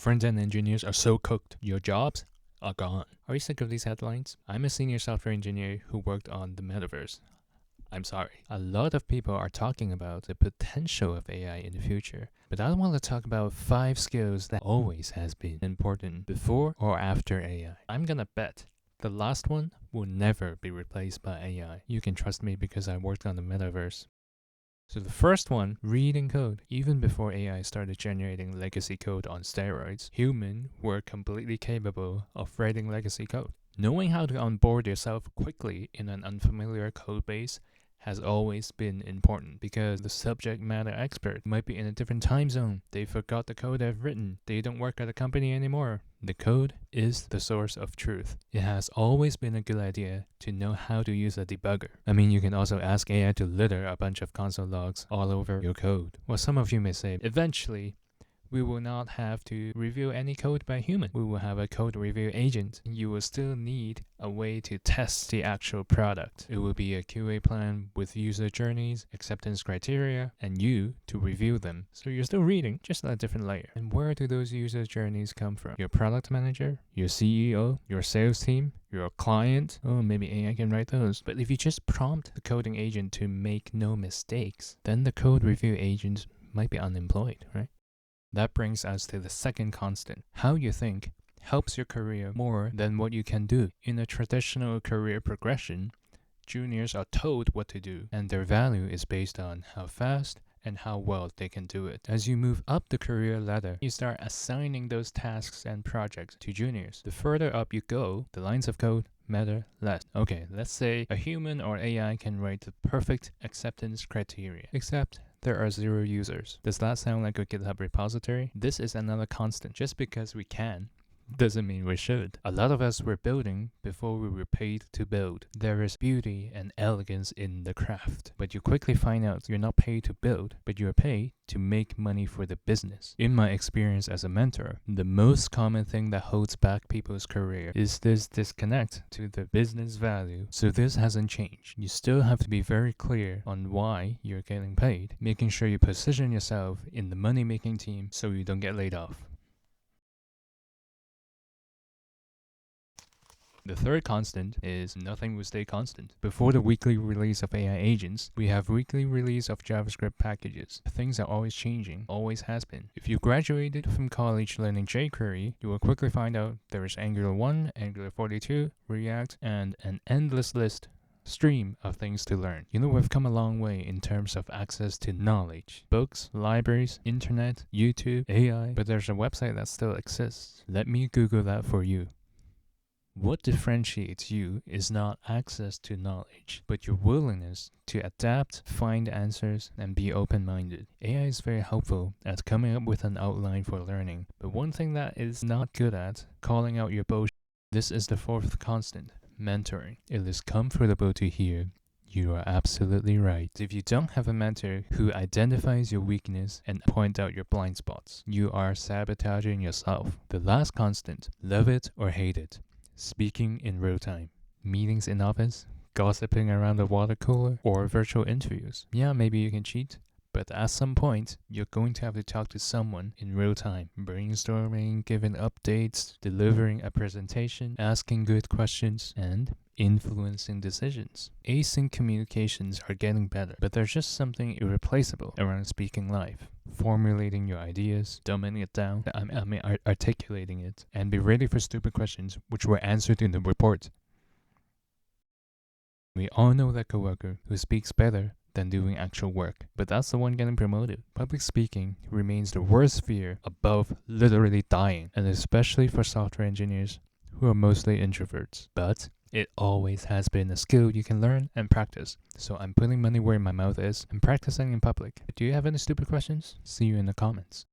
Front-end engineers are so cooked, your jobs are gone. Are you sick of these headlines? I'm a senior software engineer who worked on the metaverse. I'm sorry. A lot of people are talking about the potential of AI in the future, but I want to talk about 5 skills that always has been important before or after AI. I'm gonna bet the last one will never be replaced by AI. You can trust me because I worked on the metaverse. So the first one, reading code. Even before AI started generating legacy code on steroids, humans were completely capable of writing legacy code. Knowing how to onboard yourself quickly in an unfamiliar code base has always been important because the subject matter expert might be in a different time zone. They forgot the code they've written. They don't work at the company anymore. The code is the source of truth. It has always been a good idea to know how to use a debugger. I mean, you can also ask AI to litter a bunch of console logs all over your code. Well, some of you may say, eventually, we will not have to review any code by human. We will have a code review agent. You will still need a way to test the actual product. It will be a QA plan with user journeys, acceptance criteria, and you to review them. So you're still reading, just at a different layer. And where do those user journeys come from? Your product manager, your CEO, your sales team, your client. Oh, maybe AI can write those. But if you just prompt the coding agent to make no mistakes, then the code review agent might be unemployed, right? That brings us to the second constant. How you think helps your career more than what you can do. In a traditional career progression, juniors are told what to do, and their value is based on how fast and how well they can do it. As you move up the career ladder, you start assigning those tasks and projects to juniors. The further up you go, the lines of code matter less. Okay, let's say a human or AI can write the perfect acceptance criteria, except there are 0 users. Does that sound like a GitHub repository? This is another constant. Just because we can doesn't mean we should. A lot of us were building before we were paid to build. There is beauty and elegance in the craft, but you quickly find out you're not paid to build, but you're paid to make money for the business. In my experience as a mentor, the most common thing that holds back people's career is this disconnect to the business value. So this hasn't changed. You still have to be very clear on why you're getting paid, making sure you position yourself in the money-making team so you don't get laid off. The third constant is nothing will stay constant. Before the weekly release of AI agents, we have weekly release of JavaScript packages. Things are always changing, always has been. If you graduated from college learning jQuery, you will quickly find out there is Angular 1, Angular 42, React, and an endless stream of things to learn. You know, we've come a long way in terms of access to knowledge. Books, libraries, internet, YouTube, AI, but there's a website that still exists. Let me Google that for you. What differentiates you is not access to knowledge, but your willingness to adapt, find answers, and be open-minded. AI is very helpful at coming up with an outline for learning, but one thing that is not good at, calling out your bullshit. This is the fourth constant, mentoring. It is comfortable to hear you are absolutely right. If you don't have a mentor who identifies your weakness and points out your blind spots, you are sabotaging yourself. The last constant, love it or hate it. Speaking in real time, meetings in office, gossiping around the water cooler, or virtual interviews. Yeah, maybe you can cheat, but at some point, you're going to have to talk to someone in real time. Brainstorming, giving updates, delivering a presentation, asking good questions, and influencing decisions. Async communications are getting better, but there's just something irreplaceable around speaking live. Formulating your ideas, dumbing it down, articulating it, and be ready for stupid questions which were answered in the report. We all know that coworker who speaks better than doing actual work, but that's the one getting promoted. Public speaking remains the worst fear above literally dying, and especially for software engineers who are mostly introverts. But it always has been a skill you can learn and practice. So I'm putting money where my mouth is and practicing in public. Do you have any stupid questions? See you in the comments.